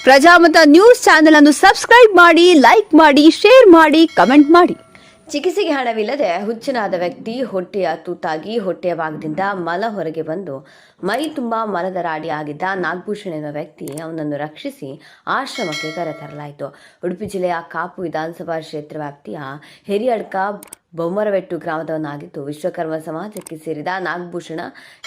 Prajamata news channel ಅನ್ನು subscribe ಮಾಡಿ, like ಮಾಡಿ, ಶೇರ್ ಮಾಡಿ, ಕಮೆಂಟ್ ಮಾಡಿ. ಚಿಕಿತ್ಸೆಗೆ ಹಣವಿಲ್ಲದೆ ಹುಚ್ಚನಾದ ವ್ಯಕ್ತಿ ಹೊಟ್ಟೆಯ ತೂತಾಗಿ ಹೊಟ್ಟೆಯ ಭಾಗದಿಂದ ಮಲ ಹೊರಗೆ ಬಂದು ಮೈ ತುಂಬಾ ಮಲದ ರಾಡಿ ಆಗಿದ್ದ ನಾಗಭೂಷಣ್ ಎನ್ನುವ ವ್ಯಕ್ತಿ ಅವನನ್ನು ರಕ್ಷಿಸಿ ಆಶ್ರಮಕ್ಕೆ ಕರೆತರಲಾಯಿತು. ಉಡುಪಿ ಜಿಲ್ಲೆಯ ಕಾಪು ವಿಧಾನಸಭಾ ಕ್ಷೇತ್ರ ವ್ಯಾಪ್ತಿಯ ಹಿರಿಯಡ್ಕ ಬೊಮ್ಮರವೆಟ್ಟು ಗ್ರಾಮದವನಾಗಿದ್ದು ವಿಶ್ವಕರ್ಮ ಸಮಾಜಕ್ಕೆ ಸೇರಿದ ನಾಗಭೂಷಣ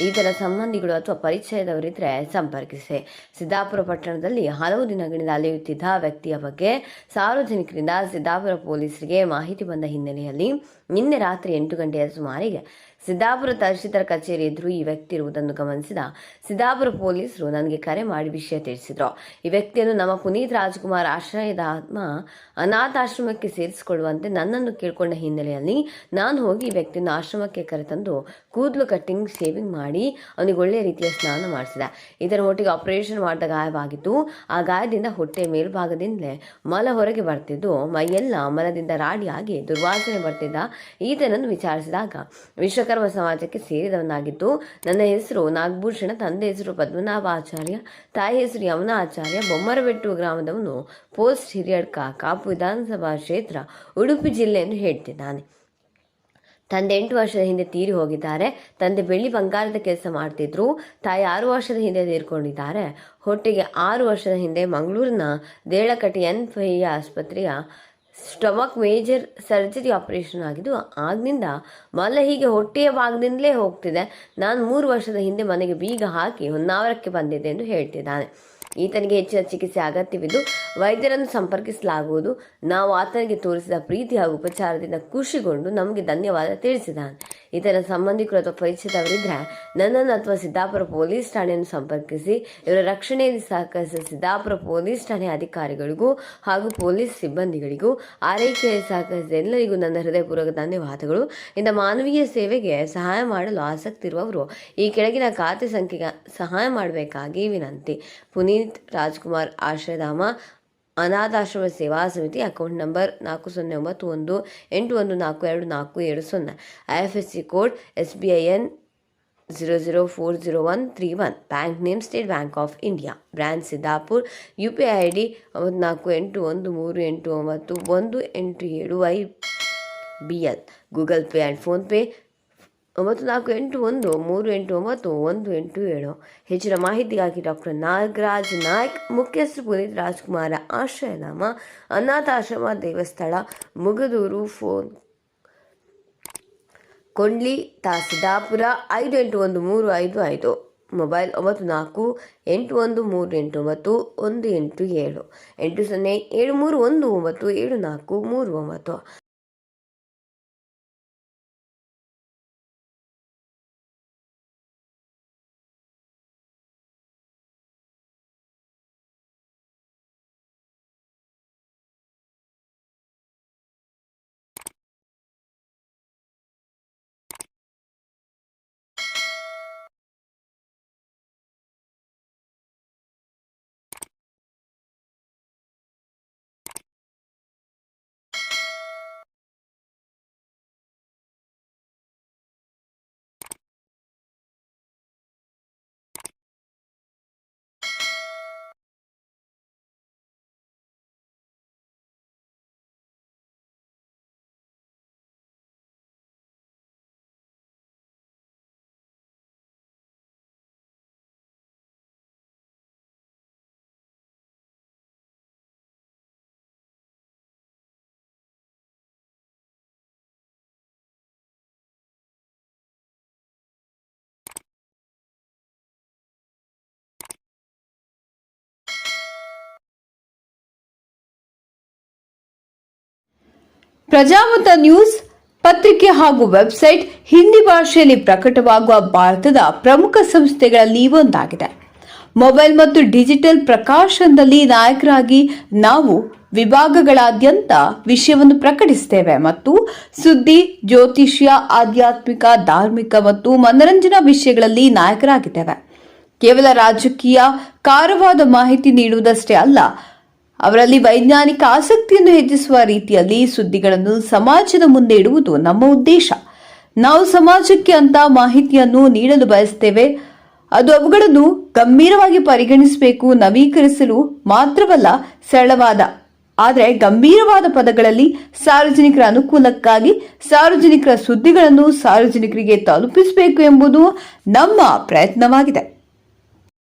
ಈತನ ಸಂಬಂಧಿಗಳು ಅಥವಾ ಪರಿಚಯದವರಿದ್ದರೆ ಸಂಪರ್ಕಿಸಿ. ಸಿದ್ದಾಪುರ ಪಟ್ಟಣದಲ್ಲಿ ಹಲವು ದಿನಗಳಿಂದ ಅಲೆಯುತ್ತಿದ್ದ ವ್ಯಕ್ತಿಯ ಬಗ್ಗೆ ಸಾರ್ವಜನಿಕರಿಂದ ಸಿದ್ದಾಪುರ ಪೊಲೀಸರಿಗೆ ಮಾಹಿತಿ ಬಂದ ಹಿನ್ನೆಲೆಯಲ್ಲಿ ನಿನ್ನೆ ರಾತ್ರಿ 8 ಗಂಟೆಯ ಸುಮಾರಿಗೆ ಸಿದ್ದಾಪುರ ತಹಶೀಲ್ದಾರ್ ಕಚೇರಿ ಎದುರು ಈ ವ್ಯಕ್ತಿ ಇರುವುದನ್ನು ಗಮನಿಸಿದ ಸಿದ್ದಾಪುರ ಪೊಲೀಸರು ನನಗೆ ಕರೆ ಮಾಡಿ ವಿಷಯ ತಿಳಿಸಿದ್ರು. ಈ ವ್ಯಕ್ತಿಯನ್ನು ನಮ್ಮ ಪುನೀತ್ ರಾಜ್ಕುಮಾರ್ ಆಶ್ರಯದ ಅನಾಥಾಶ್ರಮಕ್ಕೆ ಸೇರಿಸಿಕೊಳ್ಳುವಂತೆ ನನ್ನನ್ನು ಕೇಳಿಕೊಂಡ ಹಿನ್ನೆಲೆಯಲ್ಲಿ ನಾನು ಹೋಗಿ ಈ ವ್ಯಕ್ತಿಯನ್ನು ಆಶ್ರಮಕ್ಕೆ ಕರೆತಂದು ಕೂದಲು ಕಟ್ಟಿಂಗ್, ಶೇವಿಂಗ್ ಮಾಡಿ ಅವನಿಗೆ ಒಳ್ಳೆಯ ರೀತಿಯ ಸ್ನಾನ ಮಾಡಿಸಿದೆ. ಇದರ ಒಟ್ಟಿಗೆ ಆಪರೇಷನ್ ಮಾಡಿದ ಗಾಯವಾಗಿದ್ದು ಆ ಗಾಯದಿಂದ ಹೊಟ್ಟೆ ಮೇಲ್ಭಾಗದಿಂದಲೇ ಮಲ ಹೊರಗೆ ಬರ್ತಿದ್ದು ಮೈಯೆಲ್ಲ ಮಲದಿಂದ ರಾಡಿಯಾಗಿ ದುರ್ವಾಸನೆ ಬರ್ತಿದ್ದ ಈತನನ್ನು ವಿಚಾರಿಸಿದಾಗ ವಿಶ್ವಕರ್ಮ ಸಮಾಜಕ್ಕೆ ಸೇರಿದವನಾಗಿದ್ದು ನನ್ನ ಹೆಸರು ನಾಗಭೂಷಣ, ತಂದೆ ಹೆಸರು ಪದ್ಮನಾಭ ಆಚಾರ್ಯ, ತಾಯಿ ಹೆಸರು ಯಮುನಾ ಆಚಾರ್ಯ, ಬೊಮ್ಮರಬೆಟ್ಟು ಗ್ರಾಮದವನು, ಪೋಸ್ಟ್ ಹಿರಿಯಡ್ಕ, ಕಾಪು ವಿಧಾನಸಭಾ ಕ್ಷೇತ್ರ, ಉಡುಪಿ ಜಿಲ್ಲೆಯನ್ನು ಹೇಳ್ತಿದ್ದಾನೆ. ತಂದೆ 8 ವರ್ಷದ ಹಿಂದೆ ತೀರಿ ಹೋಗಿದ್ದಾರೆ. ತಂದೆ ಬೆಳ್ಳಿ ಬಂಗಾರದ ಕೆಲಸ ಮಾಡ್ತಿದ್ರು. ತಾಯಿ 6 ವರ್ಷದ ಹಿಂದೆ ತೀರ್ಕೊಂಡಿದ್ದಾರೆ. ಹೊಟ್ಟೆಗೆ 6 ವರ್ಷದ ಹಿಂದೆ ಮಂಗಳೂರಿನ ದೇಳಕಟ್ಟಿ NFI ಆಸ್ಪತ್ರೆಯ ಸ್ಟಮಕ್ ಮೇಜರ್ ಸರ್ಜರಿ ಆಪರೇಷನ್ ಆಗಿದ್ದು ಆಗ್ನಿಂದ ಮಲ ಹೀಗೆ ಹೊಟ್ಟೆಯ ಭಾಗದಿಂದಲೇ ಹೋಗ್ತಿದೆ. ನಾನು 3 ವರ್ಷದ ಹಿಂದೆ ಮನೆಗೆ ಬೀಗ ಹಾಕಿ ಹೊನ್ನಾವರಕ್ಕೆ ಬಂದಿದ್ದೆ ಎಂದು ಹೇಳ್ತಿದ್ದಾನೆ. ಈತನಿಗೆ ಹೆಚ್ಚಿನ ಚಿಕಿತ್ಸೆ ಅಗತ್ಯವಿದ್ದು ವೈದ್ಯರನ್ನು ಸಂಪರ್ಕಿಸಲಾಗುವುದು. ನಾವು ಆತನಿಗೆ ತೋರಿಸಿದ ಪ್ರೀತಿ ಹಾಗೂ ಉಪಚಾರದಿಂದ ಖುಷಿಗೊಂಡು ನಮಗೆ ಧನ್ಯವಾದ ತಿಳಿಸಿದ್ದಾನೆ. ಈತನ ಸಂಬಂಧಿಕರು ಅಥವಾ ಪರಿಚಯದವರಿದ್ದರೆ ನನ್ನನ್ನು ಅಥವಾ ಸಿದ್ದಾಪುರ ಪೊಲೀಸ್ ಠಾಣೆಯನ್ನು ಸಂಪರ್ಕಿಸಿ. ಇವರ ರಕ್ಷಣೆಯಲ್ಲಿ ಸಹಕರಿಸಿದ ಸಿದ್ದಾಪುರ ಪೊಲೀಸ್ ಠಾಣೆ ಅಧಿಕಾರಿಗಳಿಗೂ ಹಾಗೂ ಪೊಲೀಸ್ ಸಿಬ್ಬಂದಿಗಳಿಗೂ ಆರೈಕೆಯಲ್ಲಿ ಸಹಕರಿಸಿದ ಎಲ್ಲರಿಗೂ ನನ್ನ ಹೃದಯಪೂರ್ವಕ ಧನ್ಯವಾದಗಳು. ಇಂಥ ಮಾನವೀಯ ಸೇವೆಗೆ ಸಹಾಯ ಮಾಡಲು ಆಸಕ್ತಿ ಇರುವವರು ಈ ಕೆಳಗಿನ ಖಾತೆ ಸಂಖ್ಯೆಗೆ ಸಹಾಯ ಮಾಡಬೇಕಾಗಿ ವಿನಂತಿ. ಪುನೀತ್ ರಾಜ್ಕುಮಾರ್ ಆಶ್ರಯಧಾಮ ಅನಾಥಾಶ್ರಮ ಸೇವಾ ಸಮಿತಿ, account number 409814242470, IFSC code SBIN 00400131, bank name state bank of India, branch Siddapur, UPI ID 9481381187YBL, Google pay and PhonePe 9481389187. ಹೆಚ್ಚಿನ ಮಾಹಿತಿಗಾಗಿ ಡಾಕ್ಟರ್ ನಾಗರಾಜ್ ನಾಯ್ಕ್, ಮುಖ್ಯಸ್ಥರು ಪುನೀತ್ ರಾಜ್ಕುಮಾರ ಆಶ್ರಯಧಾಮ ಅನಾಥಾಶ್ರಮ, ದೇವಸ್ಥಳ, ಮುಗದೂರು, ಫೋನ್ ಕೊಂಡ್ಲಿ ತಾ ಸಿದ್ದಾಪುರ 581355, ಮೊಬೈಲ್ 9481389187, 8073197439. ಪ್ರಜಾಮತ ನ್ಯೂಸ್ ಪತ್ರಿಕೆ ಹಾಗೂ ವೆಬ್ಸೈಟ್ ಹಿಂದಿ ಭಾಷೆಯಲ್ಲಿ ಪ್ರಕಟವಾಗುವ ಭಾರತದ ಪ್ರಮುಖ ಸಂಸ್ಥೆಗಳಲ್ಲಿ ಒಂದಾಗಿದೆ. ಮೊಬೈಲ್ ಮತ್ತು ಡಿಜಿಟಲ್ ಪ್ರಕಾಶನದಲ್ಲಿ ನಾಯಕರಾಗಿ ನಾವು ವಿಭಾಗಗಳಾದ್ಯಂತ ವಿಷಯವನ್ನು ಪ್ರಕಟಿಸುತ್ತೇವೆ ಮತ್ತು ಸುದ್ದಿ, ಜ್ಯೋತಿಷ್ಯ, ಆಧ್ಯಾತ್ಮಿಕ, ಧಾರ್ಮಿಕ ಮತ್ತು ಮನರಂಜನಾ ವಿಷಯಗಳಲ್ಲಿ ನಾಯಕರಾಗಿದ್ದೇವೆ. ಕೇವಲ ರಾಜಕೀಯ ಕಾರವಾದ ಮಾಹಿತಿ ನೀಡುವುದಷ್ಟೇ ಅಲ್ಲ, ಅವರಲ್ಲಿ ವೈಜ್ಞಾನಿಕ ಆಸಕ್ತಿಯನ್ನು ಹೆಚ್ಚಿಸುವ ರೀತಿಯಲ್ಲಿ ಸುದ್ದಿಗಳನ್ನು ಸಮಾಜದ ಮುಂದೆ ಇಡುವುದು ನಮ್ಮ ಉದ್ದೇಶ. ನಾವು ಸಮಾಜಕ್ಕೆ ಅಂತ ಮಾಹಿತಿಯನ್ನು ನೀಡಲು ಬಯಸುತ್ತೇವೆ. ಅದು ಅವುಗಳನ್ನು ಗಂಭೀರವಾಗಿ ಪರಿಗಣಿಸಬೇಕು. ನವೀಕರಿಸಲು ಮಾತ್ರವಲ್ಲ, ಸರಳವಾದ ಆದರೆ ಗಂಭೀರವಾದ ಪದಗಳಲ್ಲಿ ಸಾರ್ವಜನಿಕರ ಅನುಕೂಲಕ್ಕಾಗಿ ಸಾರ್ವಜನಿಕರ ಸುದ್ದಿಗಳನ್ನು ಸಾರ್ವಜನಿಕರಿಗೆ ತಲುಪಿಸಬೇಕು ಎಂಬುದು ನಮ್ಮ ಪ್ರಯತ್ನವಾಗಿದೆ.